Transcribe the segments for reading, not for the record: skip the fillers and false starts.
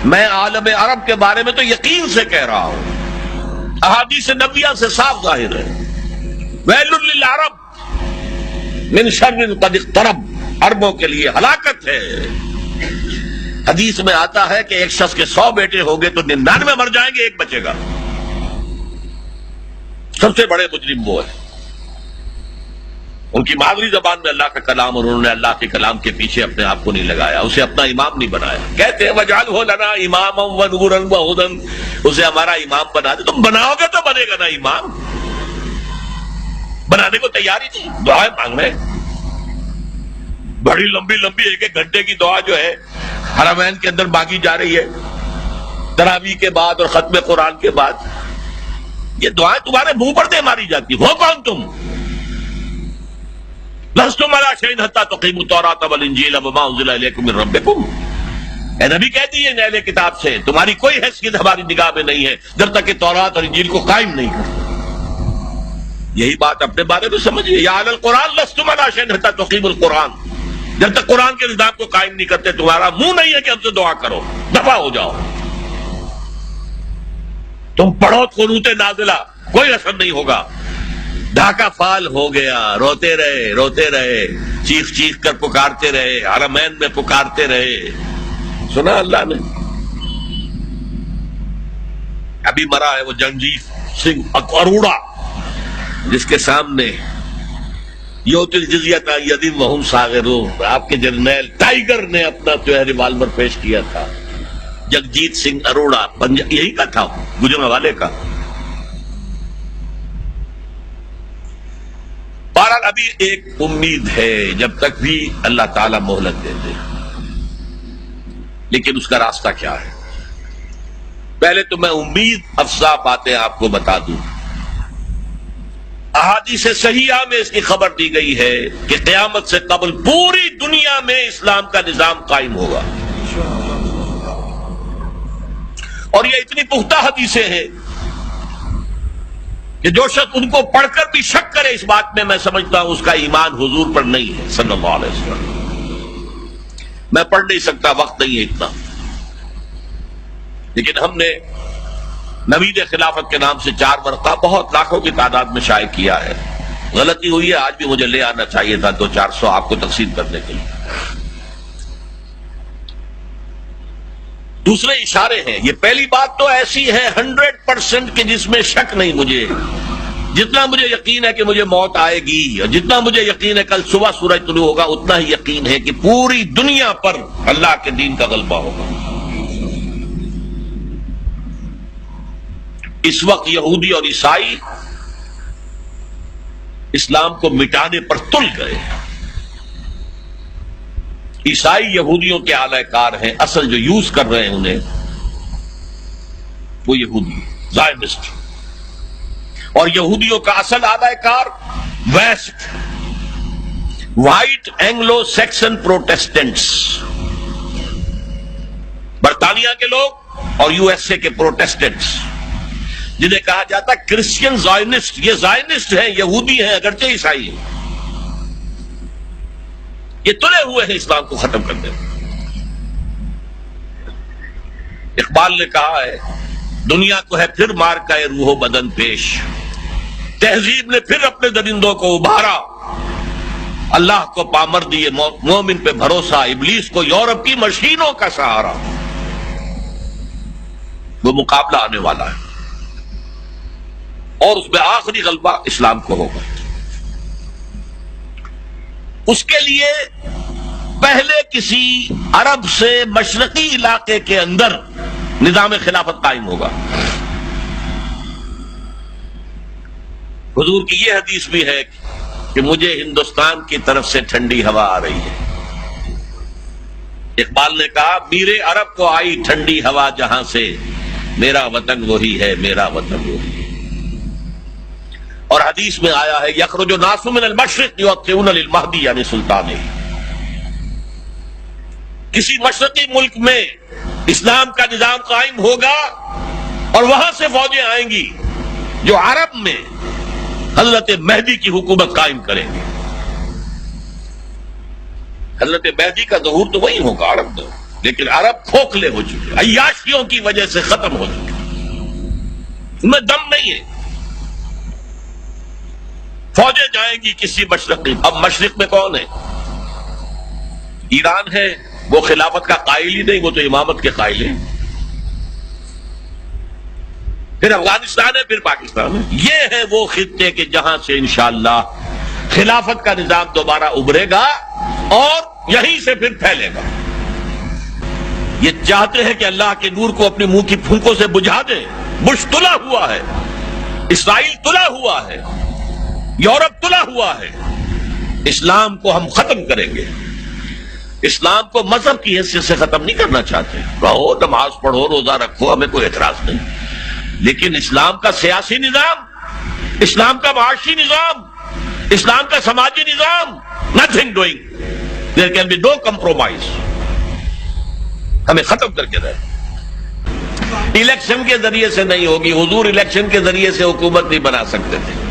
میں عالم عرب کے بارے میں تو یقین سے کہہ رہا ہوں، احادیث نبویہ سے صاف ظاہر ہے، ویل للعرب من شر قد اقترب، عربوں کے لیے ہلاکت ہے۔ حدیث میں آتا ہے کہ ایک شخص کے 100 بیٹے ہوں گے تو 99 مر جائیں گے، ایک بچے گا۔ سب سے بڑے مجرم وہ ہے، ان کی مادری زبان میں اللہ کا کلام، اور انہوں نے اللہ کے کلام کے پیچھے اپنے آپ کو نہیں لگایا، اسے اپنا امام نہیں بنایا۔ کہتے ہیں وَاجْعَلْهُ لَنَا إِمَامًا وَنُورًا وَهُدًى، اسے ہمارا امام بنا دے۔ تم بناؤ گے تو بنے گا نا امام، بنانے کو تیاری تھی، دعائیں مانگ رہے ہیں بڑی لمبی لمبی، ایک ایک گھنٹے کی دعا جو ہے حرمین کے اندر مانگی جا رہی ہے تراویح کے بعد اور ختم قرآن کے بعد۔ یہ دعائیں تمہارے منہ پر دے ماری جاتی، ہو کون تم؟ لستم علی شیء حتی تقیموا التوراۃ والانجیل وما انزل الیکم من ربکم، اے نبی کہہ دیے اہل کتاب سے تمہاری کوئی حیثیت ہماری نگاہ میں نہیں ہے جب تک کہ تورات اور انجیل کو قائم نہیں کرتے۔ یہی بات اپنے بارے میں سمجھیے، یا علی القرآن لستم علی شیء حتی تقیموا القرآن، جب تک قرآن کے نظام کو قائم نہیں کرتے تمہارا منہ نہیں ہے کہ ہم سے دعا کرو، دفع ہو جاؤ۔ تم پڑھو قنوت نازلہ، کوئی اثر نہیں ہوگا۔ ڈھاکہ فال ہو گیا، روتے رہے، چیخ چیخ کر پکارتے رہے، حرمین میں پکارتے رہے، سنا اللہ نے۔ ابھی مرا ہے وہ جگجیت سنگھ اروڑا، جس کے سامنے یوت الجزیۃ عن ید وہم صاغرون، آپ کے جرنیل ٹائیگر نے اپنا جو ہے ریوالور پیش کیا تھا۔ جگجیت سنگھ اروڑا یہی کا تھا، گجرانوالے کا۔ بہرحال ابھی ایک امید ہے، جب تک بھی اللہ تعالیٰ مہلت دے دے، لیکن اس کا راستہ کیا ہے؟ پہلے تو میں امید افزا باتیں آپ کو بتا دوں۔ احادیث صحیحہ میں اس کی خبر دی گئی ہے کہ قیامت سے قبل پوری دنیا میں اسلام کا نظام قائم ہوگا، اور یہ اتنی پختہ حدیثیں ہیں کہ جو شخص ان کو پڑھ کر بھی شک کرے اس بات میں سمجھتا ہوں اس کا ایمان حضور پر نہیں ہے صلی اللہ علیہ وسلم۔ میں پڑھ نہیں سکتا، وقت نہیں ہے اتنا، لیکن ہم نے نوید خلافت کے نام سے 4 ورقہ بہت لاکھوں کی تعداد میں شائع کیا ہے۔ غلطی ہوئی ہے، آج بھی مجھے لے آنا چاہیے تھا 200-400 آپ کو تقسیم کرنے کے لیے۔ دوسرے اشارے ہیں، یہ پہلی بات تو ایسی ہے 100% کہ جس میں شک نہیں مجھے، جتنا مجھے یقین ہے کہ مجھے موت آئے گی، اور جتنا مجھے یقین ہے کل صبح سورج طلوع ہوگا، اتنا ہی یقین ہے کہ پوری دنیا پر اللہ کے دین کا غلبہ ہوگا۔ اس وقت یہودی اور عیسائی اسلام کو مٹانے پر تل گئے۔ عیسائی یہودیوں کے اعلی کار ہیں، اصل جو یوز کر رہے ہیں انہیں وہ یہودی زائنسٹ، اور یہودیوں کا اصل اعلی کار ویسٹ، وائٹ اینگلو سیکسن پروٹیسٹنٹس، برطانیہ کے لوگ اور یو ایس اے کے پروٹیسٹنٹس، جنہیں کہا جاتا ہے کرسچین زائنسٹ۔ یہ زائنسٹ ہیں، یہودی ہیں اگرچہ عیسائی ہیں، یہ تلے ہوئے ہیں اسلام کو ختم کرنے میں۔ اقبال نے کہا ہے دنیا کو ہے پھر مار کا روح و بدن پیش، تہذیب نے پھر اپنے درندوں کو ابھارا، اللہ کو پامر دیے مومن پہ بھروسہ، ابلیس کو یورپ کی مشینوں کا سہارا۔ وہ مقابلہ آنے والا ہے، اور اس میں آخری غلبہ اسلام کو ہوگا۔ اس کے لیے پہلے کسی عرب سے مشرقی علاقے کے اندر نظام خلافت قائم ہوگا۔ حضور کی یہ حدیث بھی ہے کہ مجھے ہندوستان کی طرف سے ٹھنڈی ہوا آ رہی ہے۔ اقبال نے کہا میرے عرب کو آئی ٹھنڈی ہوا جہاں سے، میرا وطن وہی ہے، میرا وطن وہی ہے۔ اور حدیث میں آیا ہے یخرج الناس من المشرق یؤطئون للمہدی یعنی سلطان، کسی مشرقی ملک میں اسلام کا نظام قائم ہوگا اور وہاں سے فوجیں آئیں گی جو عرب میں حضرت مہدی کی حکومت قائم کریں گے۔ حضرت مہدی کا ظہور تو وہی ہوگا عرب میں۔ لیکن عرب کھوکھلے ہو چکے، عیاشیوں کی وجہ سے ختم ہو چکے، ان میں دم نہیں ہے۔ فوجیں جائیں گی کسی مشرقی، اب مشرق میں کون ہے؟ ایران ہے، وہ خلافت کا قائل ہی نہیں، وہ تو امامت کے قائل ہیں۔ پھر افغانستان ہے، پھر پاکستان ہے۔ یہ ہے وہ خطے کہ جہاں سے انشاءاللہ خلافت کا نظام دوبارہ ابھرے گا اور یہیں سے پھر پھیلے گا۔ یہ چاہتے ہیں کہ اللہ کے نور کو اپنے منہ کی پھونکوں سے بجھا دیں۔ بش تلا ہوا ہے، اسرائیل تلا ہوا ہے، یورپ تلا ہوا ہے۔ اسلام کو ہم ختم کریں گے، اسلام کو مذہب کی حیثیت سے ختم نہیں کرنا چاہتے۔ رہو، نماز پڑھو، روزہ رکھو، ہمیں کوئی اعتراض نہیں، لیکن اسلام کا سیاسی نظام، اسلام کا معاشی نظام، اسلام کا سماجی نظام، nothing doing, there can be no compromise، ہمیں ختم کر کے رہے۔ الیکشن کے ذریعے سے نہیں ہوگی، حضور الیکشن کے ذریعے سے حکومت نہیں بنا سکتے تھے،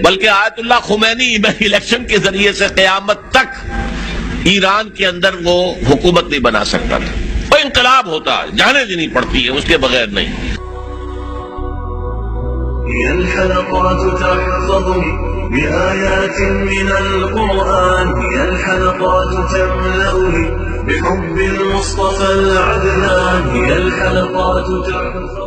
بلکہ آیت اللہ خمینی الیکشن کے ذریعے سے قیامت تک ایران کے اندر وہ حکومت نہیں بنا سکتا تھا۔ وہ انقلاب ہوتا ہے، جانے دینی پڑتی ہے، اس کے بغیر نہیں۔ هي الحلقات تحفظني بآيات من القرآن، هي الحلقات تملأني بحب المصطفى العدنان، هي الحلقات تحفظني